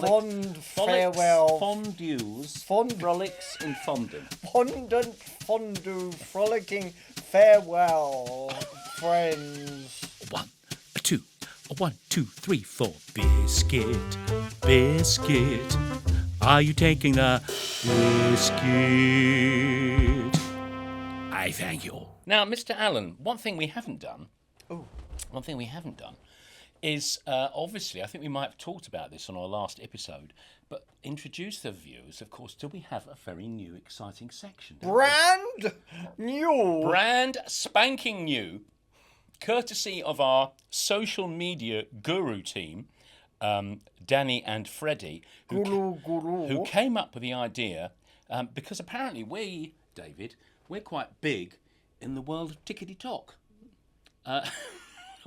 Fond farewell. Fondues. Frolics and fondant. Fondant, fondue, frolicking farewell, friends. 1, 2, 1, 2, 3, 4. Biscuit, biscuit. Are you taking the biscuit? I thank you. Now, Mr. Allen, one thing we haven't done is, obviously, I think we might have talked about this on our last episode, but introduce the viewers, of course, do we have a very new, exciting section? Brand new. Brand spanking new, courtesy of our social media guru team, Danny and Freddie, who came up with the idea, because apparently we, David, we're quite big in the world of tickety-tock.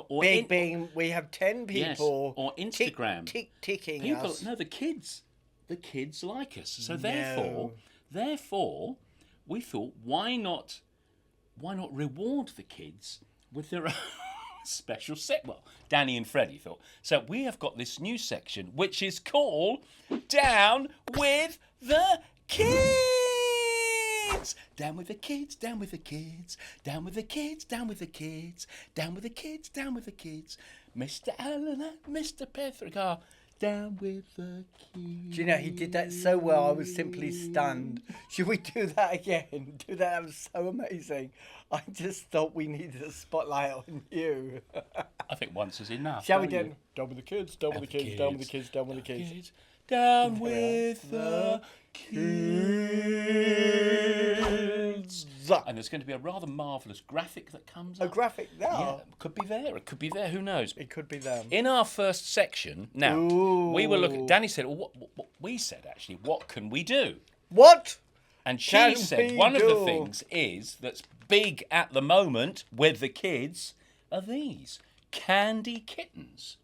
We have 10 people. Yes, or Instagram. Ticking people, us. No, the kids like us. So therefore, we thought, why not reward the kids with their own special set? Well, Danny and Freddie thought. So we have got this new section, which is called Down With The Kids. Down with the kids, down with the kids, down with the kids, down with the kids, down with the kids, down with the kids. Mr. Allen and Mr Petherick are down with the kids. Do you know, he did that so well, I was simply stunned. Should we do that again? That was so amazing. I just thought we needed a spotlight on you. I think once is enough. Shall we do it? Down with the kids, down with the kids, down with the kids, down with the kids. Down with the kids. And there's going to be a rather marvellous graphic that comes up. A graphic there? Yeah, could be there. It could be there. Who knows? It could be there. In our first section, now, we were looking... Danny said, well, what we said, actually, what can we do? What? And she said one of the things is that's big at the moment with the kids are these Candy Kittens.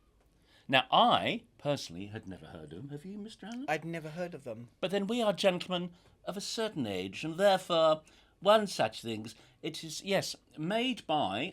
Now, I personally had never heard of them. Have you, Mr. Allen? I'd never heard of them. But then we are gentlemen of a certain age, and therefore, one such things. It is, yes, made by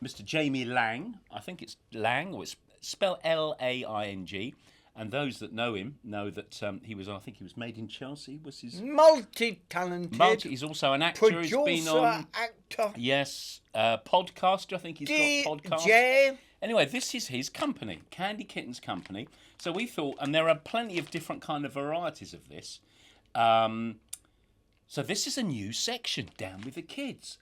Mr. Jamie Lang. I think it's Lang, or it's spelled Laing. And those that know him know that he was made in Chelsea. Was his multi-talented? He's also an actor. Producer, he's been on actor. Yes, podcaster. I think he's got podcasts. DJ. Anyway, this is his company, Candy Kittens Company. So we thought, and there are plenty of different kind of varieties of this. So this is a new section, Down With The Kids.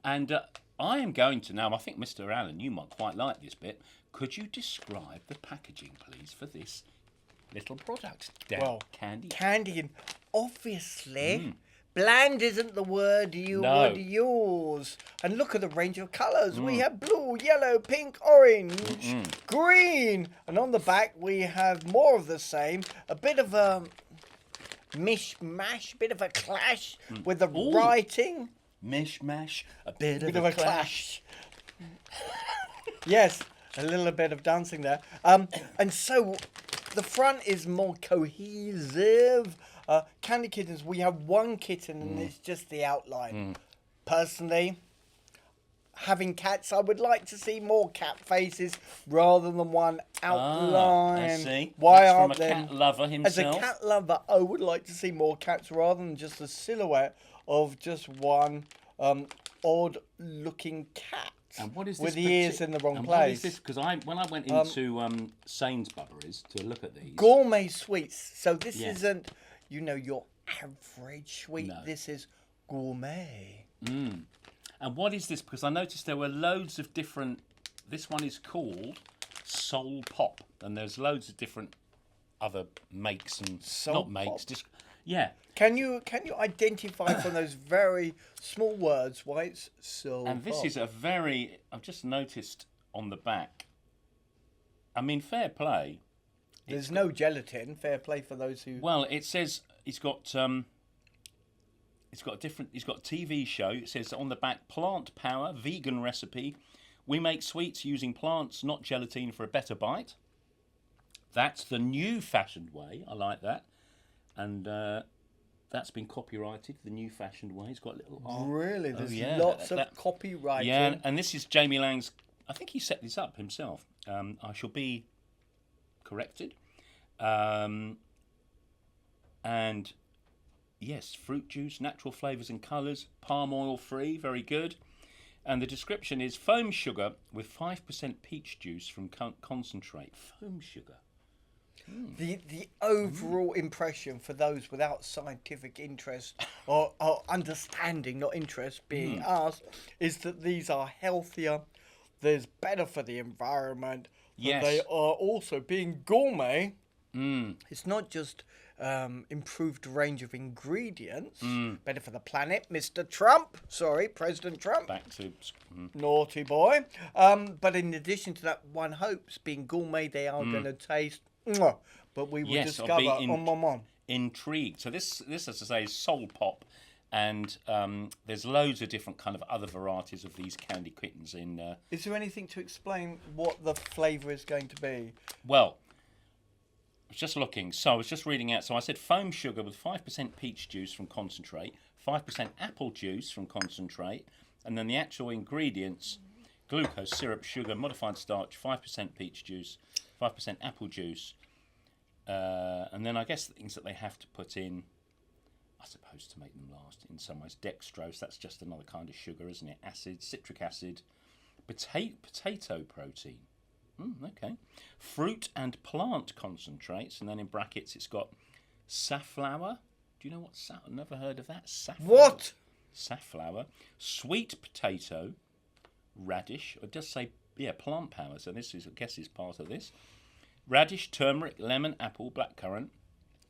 And I am going to now, I think Mr. Allen, you might quite like this bit. Could you describe the packaging, please, for this little product? Candy, and obviously... Bland isn't the word you would use. And look at the range of colours. We have blue, yellow, pink, orange, green. And on the back we have more of the same. A bit of a mishmash, bit of a clash with the writing. Mishmash, a bit of a clash. Yes, a little bit of dancing there. And so the front is more cohesive. Candy Kittens, we have one kitten and it's just the outline. Personally, having cats, I would like to see more cat faces rather than one outline. I see. Why That's aren't from a cat lover himself. As a cat lover, I would like to see more cats rather than just a silhouette of just one odd looking cat. And what is this with the ears in the wrong place? What is this? Because when I went into Sainsbury's to look at these... Gourmet sweets. So this isn't... your average sweet. No. This is gourmet. And what is this? Because I noticed there were loads of different... This one is called Soul Pop. And there's loads of different other makes and... Soul Pop? Yeah. Can you identify from those very small words why it's Soul Pop? And this is a very... I've just noticed on the back. I mean, fair play. There's no gelatin. Fair play for those who... Well, it says it's got a TV show. It says on the back, plant power, vegan recipe. We make sweets using plants, not gelatin, for a better bite. That's the new fashioned way. I like that. And that's been copyrighted, the new fashioned way. It's got a little art. Really? There's lots of copyrighting. Yeah, and this is Jamie Lang's... I think he set this up himself. I shall be... corrected. And yes, fruit juice, natural flavours and colours, palm oil free, very good. And the description is foam sugar with 5% peach juice from concentrate. Foam sugar. The overall impression for those without scientific interest or understanding, not interest, being asked, is that these are healthier, there's better for the environment, Yes. they are also being gourmet. It's not just improved range of ingredients, better for the planet, Mr. Trump, sorry, President Trump. Back to... Naughty boy. But in addition to that, one hopes, being gourmet, they are going to taste. Mwah. But we will Yes, I'll discover be on Mom. intrigued. So this, as I say, is Soul Pop, and there's loads of different kind of other varieties of these Candy Kittens in. Is there anything to explain what the flavour is going to be? Well, I was just looking. So I was just reading out. So I said foam sugar with 5% peach juice from concentrate, 5% apple juice from concentrate, and then the actual ingredients: glucose, syrup, sugar, modified starch, 5% peach juice, 5% apple juice, and then I guess the things that they have to put in, I suppose, to make them last in some ways. Dextrose, that's just another kind of sugar, isn't it? Acid, citric acid, potato protein. Okay. Fruit and plant concentrates, and then in brackets it's got safflower. Do you know what I've never heard of that. Safflower. What? Safflower. Sweet potato, radish. It does say, yeah, plant power, so this is, I guess, is part of this. Radish, turmeric, lemon, apple, blackcurrant.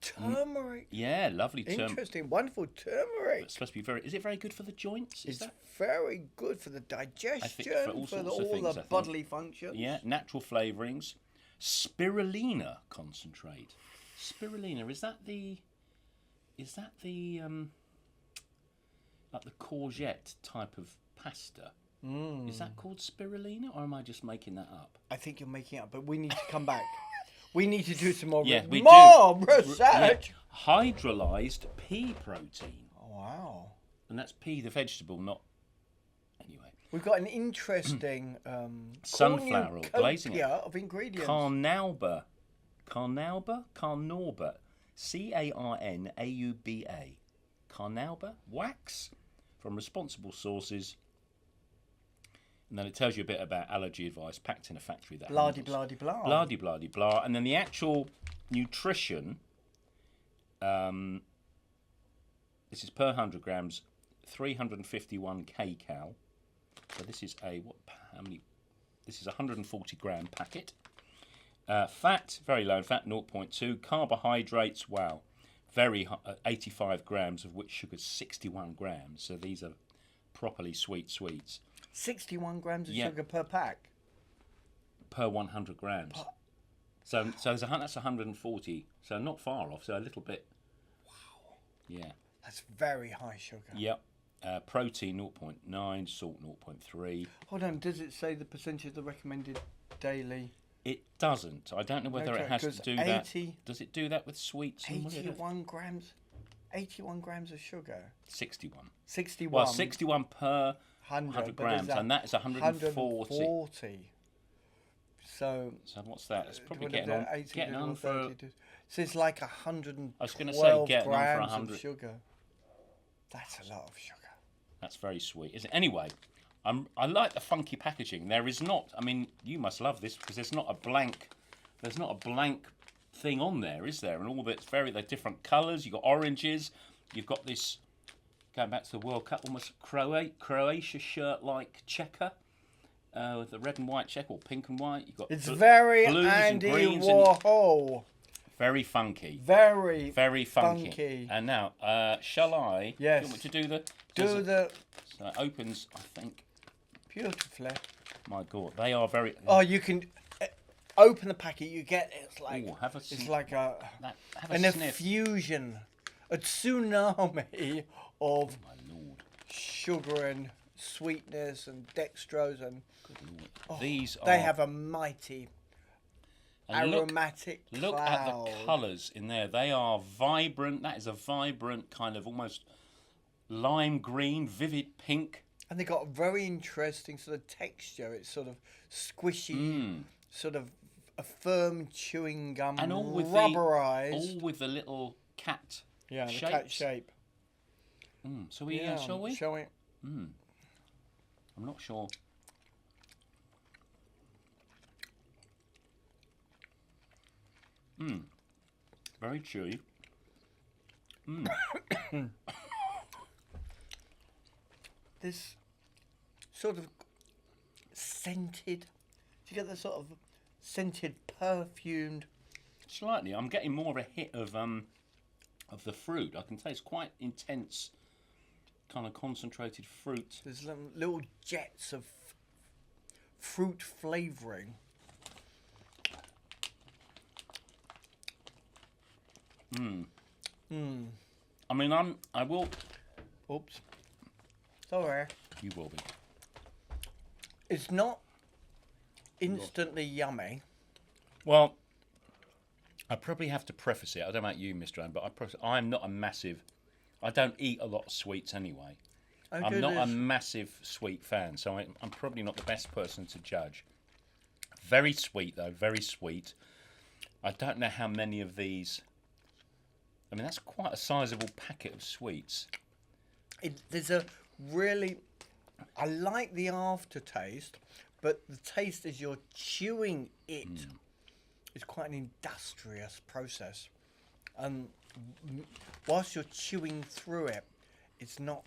Turmeric. Yeah, lovely turmeric. Interesting, wonderful turmeric. It's supposed to be very... Is it very good for the joints? It's very good for the digestion, for all all things, I the think. bodily functions. Yeah, natural flavourings. Spirulina concentrate. Spirulina, is that the like the courgette type of pasta? Is that called spirulina, or am I just making that up? I think you're making it up, but we need to come back. We need to do some more, Yeah, we more do. research. Yeah. Hydrolyzed pea protein. Oh, wow. And that's pea, the vegetable, not... Anyway. We've got an interesting Sunflower oil, glazing it. of ingredients. Carnauba. Carnauba. Carnauba wax from responsible sources. And then it tells you a bit about allergy advice packed in a factory that Blah de blah de blah. Blah de blah de blah. And then the actual nutrition, this is per 100 grams, 351 kcal. So this is this is a 140 gram packet. Fat, very low in fat, 0.2. Carbohydrates, wow, very 85 grams, of which sugar's 61 grams. So these are properly sweets. 61 grams of sugar per pack. Per 100 grams. So that's 140. So not far off. So a little bit. Wow. Yeah. That's very high sugar. Yep. Protein 0.9, salt 0.3. Hold on, does it say the percentage of the recommended daily? It doesn't. I don't know whether it has to do 80, that. Does it do that with sweets? 81 grams. 81 grams of sugar. 61. 61. Well, 61 per 100 grams, that and that is 140. 140. So what's that? It's probably what is getting that? on. 80 Getting on for. 32. So it's like 112 I was going to say getting on for grams 100. of sugar. That's a lot of sugar. That's very sweet, isn't it? Anyway, I like the funky packaging. There is not. I mean, you must love this because there's not a blank. There's not a blank thing on there, is there? And all that's they're different colours. You've got oranges. You've got this. Going back to the World Cup, almost Croatia shirt-like checker. With the red and white check, or pink and white. You've got very blues Andy and greens Warhol. Very funky. Very funky. And now, shall I? Yes. Do you want me to do the? So it opens, I think. Beautifully. My God, they are very. Oh, you can open the packet. You get it's like Ooh, it's like an sniff. effusion, a tsunami of My Lord. sugar and sweetness and dextrose and These they are. have a mighty and aromatic look cloud. at the colours in there. They are vibrant. That is a vibrant kind of almost lime green, vivid pink. And they got a very interesting sort of texture. It's sort of squishy, sort of a firm chewing gum, And all with rubberized. all with the little cat Yeah, the shapes. cat shape. So we shall we? Shall we? I'm not sure. Very chewy. This sort of scented. Do you get the sort of scented, perfumed? Slightly. I'm getting more of a hit of the fruit. I can taste quite intense, kind of concentrated fruit. There's little jets of fruit flavouring. I mean, I will. Oops. Sorry. You will be. It's not instantly yummy. Well, I probably have to preface it. I don't know about you, Mr. Allen, but I'm not a massive. I don't eat a lot of sweets anyway. I'm not a massive sweet fan, so I'm probably not the best person to judge. Very sweet though, very sweet. I don't know how many of these. I mean, that's quite a sizable packet of sweets. There's a really. I like the aftertaste, but the taste as you're chewing it is quite an industrious process. Whilst you're chewing through it, it's not.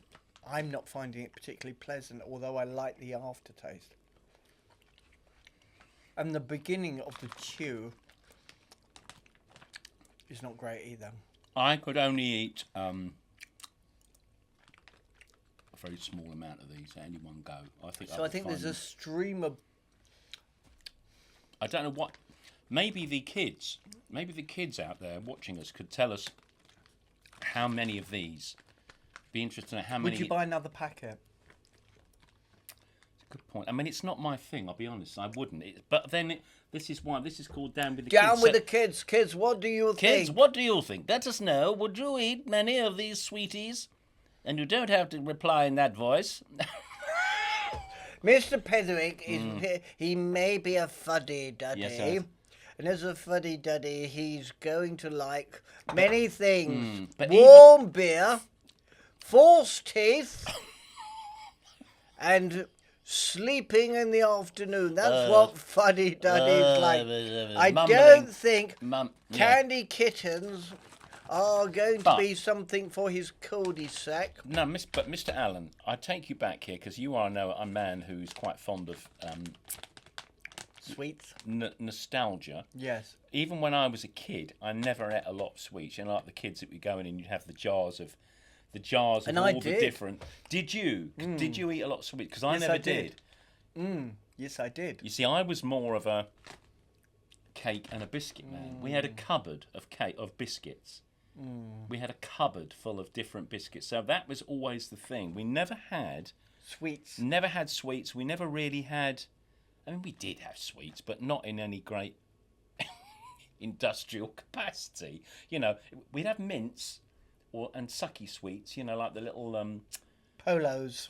I'm not finding it particularly pleasant, although I like the aftertaste. And the beginning of the chew is not great either. I could only eat a very small amount of these at any one go. I think there's a stream of. I don't know what. Maybe the kids out there watching us could tell us how many of these. Be interested to know how many. Would you buy another packet? Good point. I mean, it's not my thing. I'll be honest. I wouldn't. But then this is why this is called Down With The Kidz. Down With The Kidz. Kids, what do you think? Kids, what do you think? Let us know. Would you eat many of these sweeties? And you don't have to reply in that voice. Mr Petherick he may be a fuddy-duddy. Yes, sir. And as a fuddy-duddy, he's going to like many things. but Warm beer, false teeth, and sleeping in the afternoon. That's what fuddy-duddies like. I don't think Candy Kittens are going to be something for his cul-de-sac. No, but Mr. Allen, I take you back here because you are a man who's quite fond of sweets, nostalgia. Yes. Even when I was a kid, I never ate a lot of sweets. You know, like the kids that we go in and you'd have the jars of and all the different. Did you? Did you eat a lot of sweets? Because I never did. Yes, I did. You see, I was more of a cake and a biscuit man. We had a cupboard of biscuits. We had a cupboard full of different biscuits. So that was always the thing. We never had sweets. Never had sweets. We never really had. I mean, we did have sweets, but not in any great industrial capacity. You know, we'd have mints and sucky sweets. You know, like the little Polos,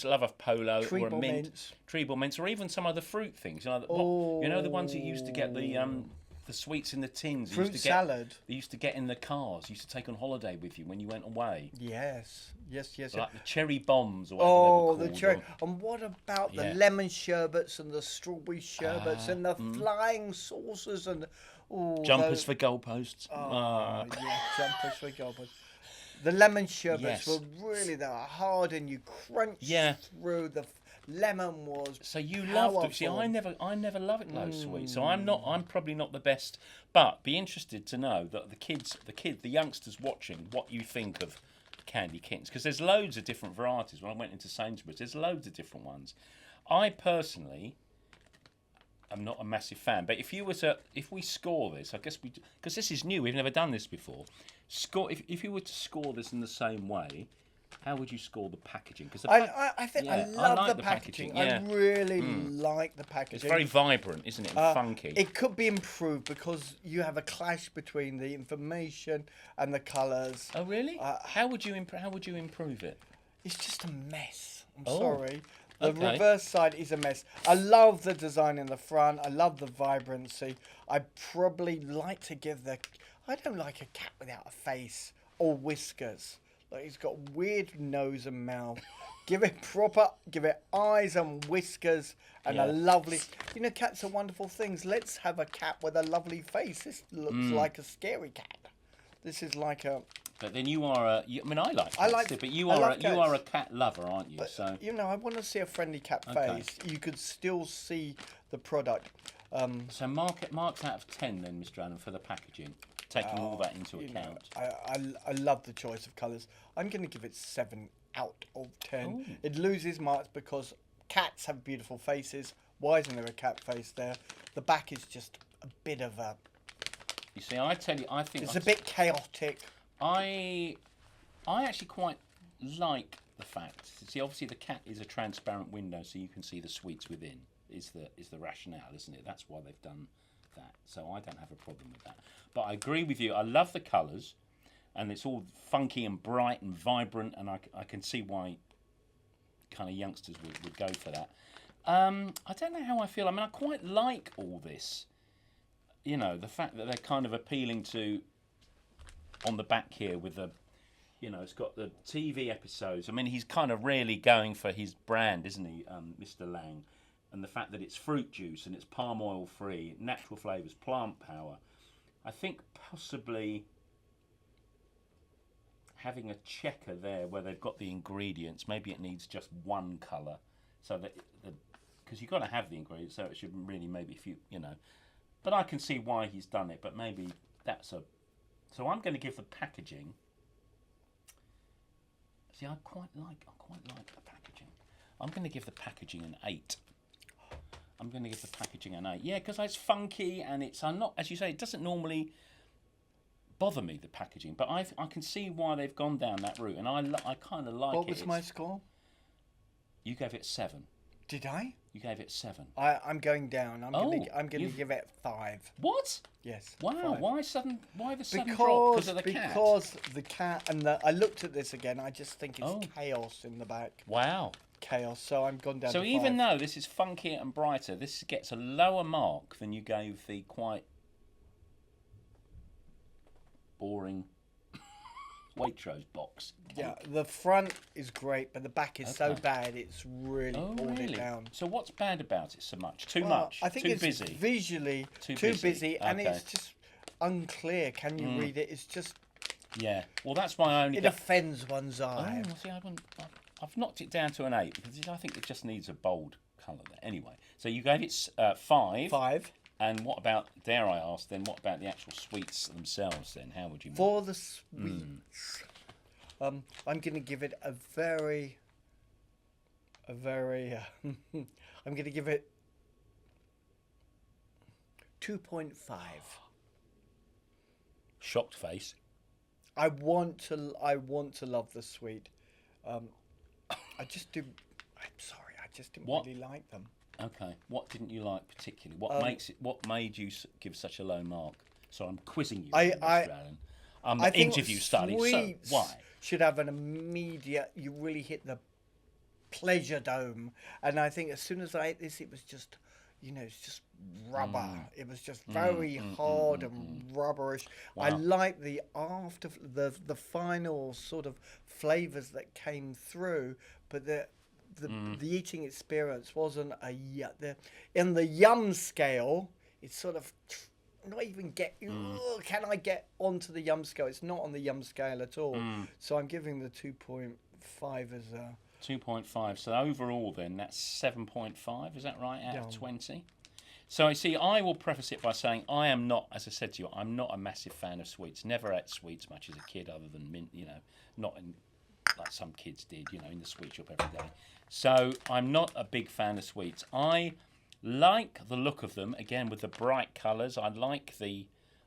love of polo, or a mint, treble mints, or even some other fruit things. You know, the ones you used to get the sweets in the tins. Fruit salad. They used to get in the cars. You used to take on holiday with you when you went away. Yes. Like the cherry bombs or whatever they were called. The cherry. And what about the lemon sherbets and the strawberry sherbets and the flying saucers and jumpers for goalposts. Jumpers for goalposts. The lemon sherbets were really hard, and you crunch through. The lemon was. So you loved it. See, I never loved those sweets. So I'm probably not the best. But be interested to know that the youngsters watching, what you think of Candy Kittens, because there's loads of different varieties. When I went into Sainsbury's, there's loads of different ones. I personally am not a massive fan, but if we score this, I guess because this is new, we've never done this before. If you were to score this in the same way, how would you score the packaging? Because I think I love the packaging. I really like the packaging. It's very vibrant, isn't it? And funky. It could be improved because you have a clash between the information and the colours. Oh really? How would you improve it? It's just a mess. I'm sorry. The Okay. reverse side is a mess. I love the design in the front. I love the vibrancy. I probably like to give the... I don't like a cat without a face or whiskers. Like, he's got weird nose and mouth. Give it proper... Give it eyes and whiskers and a Yeah. lovely... You know, cats are wonderful things. Let's have a cat with a lovely face. This looks like a scary cat. This is like a... But then you are a... I mean, I like cats too, but you I are love you are a cats. cat lover, aren't you? But, So you know, I want to see a friendly cat Okay. face. You could still see the product. so marks out of 10 then, Mr Allen, for the packaging, taking all that into You know, account. I love the choice of colours. I'm going to give it 7 out of 10. Ooh. It loses marks because cats have beautiful faces. Why isn't there a cat face there? The back is just a bit of a... You see, I tell you, I think It's a bit chaotic. I actually quite like the fact. See, obviously the cat is a transparent window, so you can see the sweets within. Is the rationale, isn't it? That's why they've done that. So I don't have a problem with that. But I agree with you. I love the colours, and it's all funky and bright and vibrant, and I can see why kind of youngsters would go for that. I don't know how I feel. I mean, I quite like all this. You know, the fact that they're kind of appealing to on the back here with the, you know, it's got the TV episodes. I mean, he's kind of really going for his brand, isn't he, Mr. Lang? And the fact that it's fruit juice and it's palm oil free, natural flavours, plant power. I think possibly having a checker there where they've got the ingredients, maybe it needs just one colour, so that because you've got to have the ingredients, so it should really maybe you know. But I can see why he's done it. But maybe that's a. So I'm going to give the packaging. See, I quite like the packaging. I'm going to give the packaging an 8. I'm going to give the packaging an 8. Yeah, because it's funky and I'm not, as you say, it doesn't normally bother me, the packaging, but I can see why they've gone down that route, and I kind of like it. What was my score? You gave it 7. Did I? You gave it 7. I'm going down. I'm going to you've- give it 5. What? Yes. Wow. 5. Why the sudden drop? Because of the cat? Because the cat and I looked at this again. I just think it's Oh. chaos in the back. Wow. Chaos. So I'm gone down. So to even 5. though this is funkier and brighter, this gets a lower mark than you gave the quite boring Waitrose box. Yeah, the front is great, but the back is so Okay. bad. It's really pulled it down. So what's bad about it so much? Too Well, much? I think Too it's busy? visually Too too busy. busy, and Okay. it's just unclear. Can you read it? It's just Yeah. Well, that's why I only it got... offends one's eye. Oh, see, I've knocked it down to an 8 because I think it just needs a bold colour there. Anyway, so you gave it 5. 5 And what about, dare I ask then, what about the actual sweets themselves then? How would you... for the sweets. I'm going to give it a very. I'm going to give it 2.5. Shocked face. I want to love the sweet. I just do. I'm sorry, I just didn't What? really like them. Okay. What didn't you like particularly? What made you give such a low mark? So I'm quizzing you, Mr. Allen. I'm I the think interview study. So sweets why? should have an immediate. You really hit the pleasure dome, and I think as soon as I ate this, it was just, it's just rubber. It was just very hard and rubberish. I Wow. like the the final sort of flavors that came through, but the eating experience wasn't in the yum scale. It's sort of not even can I get onto the yum scale? It's not on the yum scale at all. So I'm giving the 2.5 as a 2.5. So overall then, that's 7.5. Is that right, out of Yeah. 20? So I see, I will preface it by saying I am not, as I said to you, I'm not a massive fan of sweets. Never ate sweets much as a kid other than mint, not in, like some kids did, in the sweet shop every day. So I'm not a big fan of sweets. I like the look of them, again, with the bright colours. I like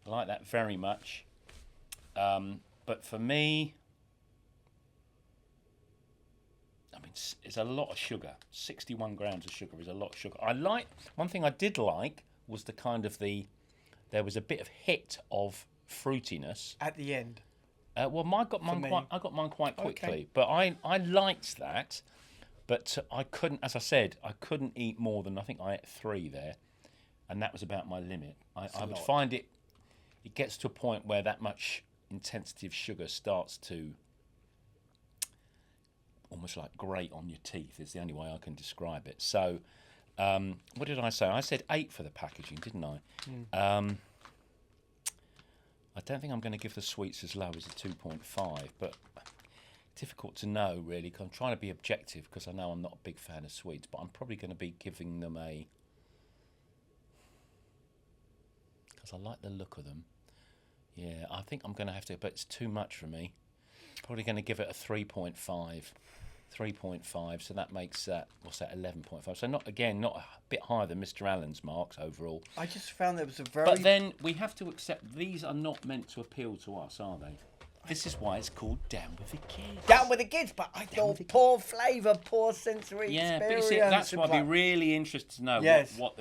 that very much. But for me, I mean, it's a lot of sugar. 61 grams of sugar is a lot of sugar. One thing I did like was the kind of there was a bit of hit of fruitiness. at the end. Well, I got mine me. quite quickly, Okay. but I liked that. But I couldn't, as I said, I couldn't eat more than, I think I ate 3 there. And that was about my limit. I would find it gets to a point where that much intensity of sugar starts to almost like grate on your teeth, is the only way I can describe it. So, what did I say? I said 8 for the packaging, didn't I? I don't think I'm going to give the sweets as low as a 2.5, but difficult to know, really, because I'm trying to be objective, because I know I'm not a big fan of sweets, but I'm probably going to be giving them a... because I like the look of them. Yeah, I think I'm going to have to, but it's too much for me. Probably going to give it a 3.5. 3.5, so that makes that, what's that, 11.5. So not a bit higher than Mr Allen's marks overall. I just found there was a very... But then we have to accept these are not meant to appeal to us, are they? This is why it's called Down With The Kidz. Down With The Kidz, but I thought poor flavour, poor sensory yeah, experience. but you see, that's why I'd be really interested to know Yes. what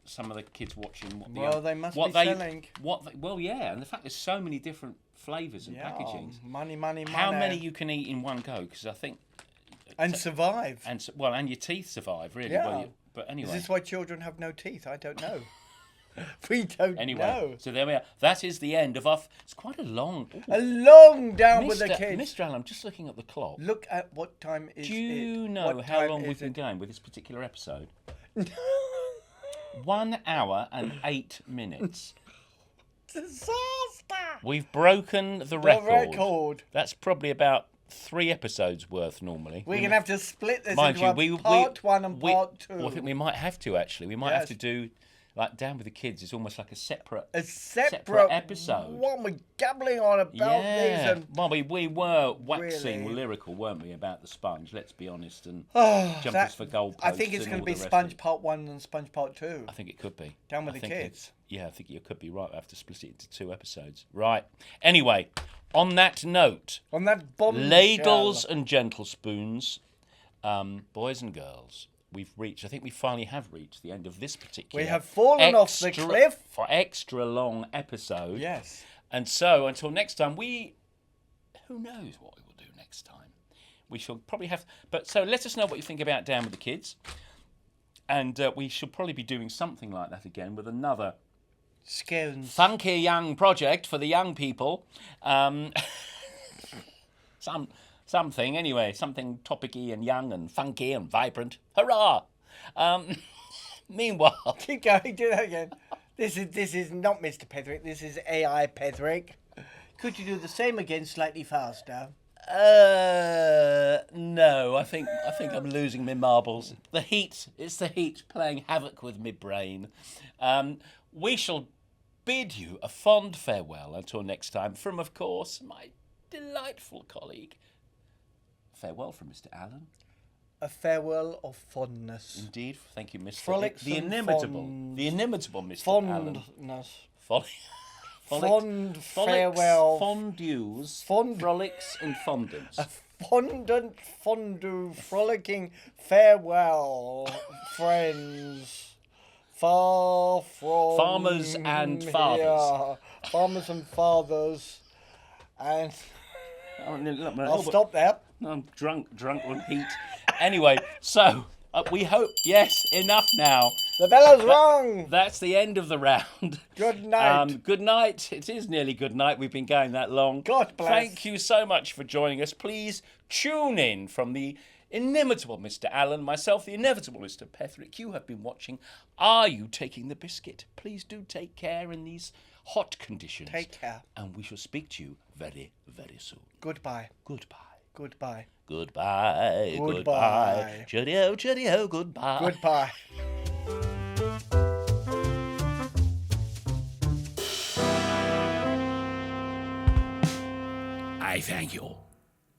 some of the kids watching, they must be selling. Well, yeah, and the fact there's so many different flavours and packagings. Money. How many you can eat in one go? Because I think... and survive. And your teeth survive, really. Yeah. Well, but anyway. Is this why children have no teeth? I don't know. We don't know. So there we are. That is the end of our... It's quite a long... A long Down With The Kidz. Mr Allen, I'm just looking at the clock. Look at what time is it. Do you know how long we've been going with this particular episode? 1 hour and 8 minutes. Disaster! We've broken the record. The That's probably about 3 episodes worth normally. We're going to have to split this Mind into you, part 1 and part 2. Well, I think we might have to, actually. We might have to do... like Down With The Kidz is almost like a separate episode. What we're gabbling on about these. And well, we were waxing lyrical, weren't we, about the sponge? Let's be honest, and jumpers for goalposts. I think it's going to be Sponge Part 1 and Sponge Part 2. I think it could be. Down With The Kidz. Yeah, I think you could be right. I have to split it into 2 episodes. Right. Anyway, on that note, on that bombshell, ladles and gentle spoons, boys and girls. I think we finally have reached the end of this particular... we have fallen off the cliff. For extra long episode. Yes. And so, until next time, who knows what we will do next time. We shall probably have... But so, let us know what you think about Down With The Kidz. And we shall probably be doing something like that again with another... scones. Funky young project for the young people. Something, anyway, something topicy and young and funky and vibrant. Hurrah! Meanwhile... Keep going, do that again. This is not Mr Petherick, this is AI Petherick. Could you do the same again slightly faster? No, I think I'm losing my marbles. It's the heat playing havoc with my brain. We shall bid you a fond farewell until next time from, of course, my delightful colleague. Farewell from Mr. Allen. A farewell of fondness. Indeed. Thank you, Mr. Frolicsome the inimitable Mr. Fondness. Allen. Fond farewell. Fondues. Frolics and fondants. A fondant, fondue, frolicking farewell, friends. Far from farmers and fathers. Here. Farmers and fathers. And... I'll stop there. I'm drunk on heat. Anyway, so we hope, yes, enough now. The bellow's wrong. That's the end of the round. Good night. Good night. It is nearly good night. We've been going that long. God bless. Thank you so much for joining us. Please tune in from the inimitable Mr. Allen, myself, the inevitable Mr. Petherick. You have been watching Are You Taking the Biscuit? Please do take care in these hot conditions. Take care. And we shall speak to you very, very soon. Goodbye. Goodbye. Goodbye. Goodbye. Goodbye. Cheerio, cheerio, goodbye. Goodbye. I thank you.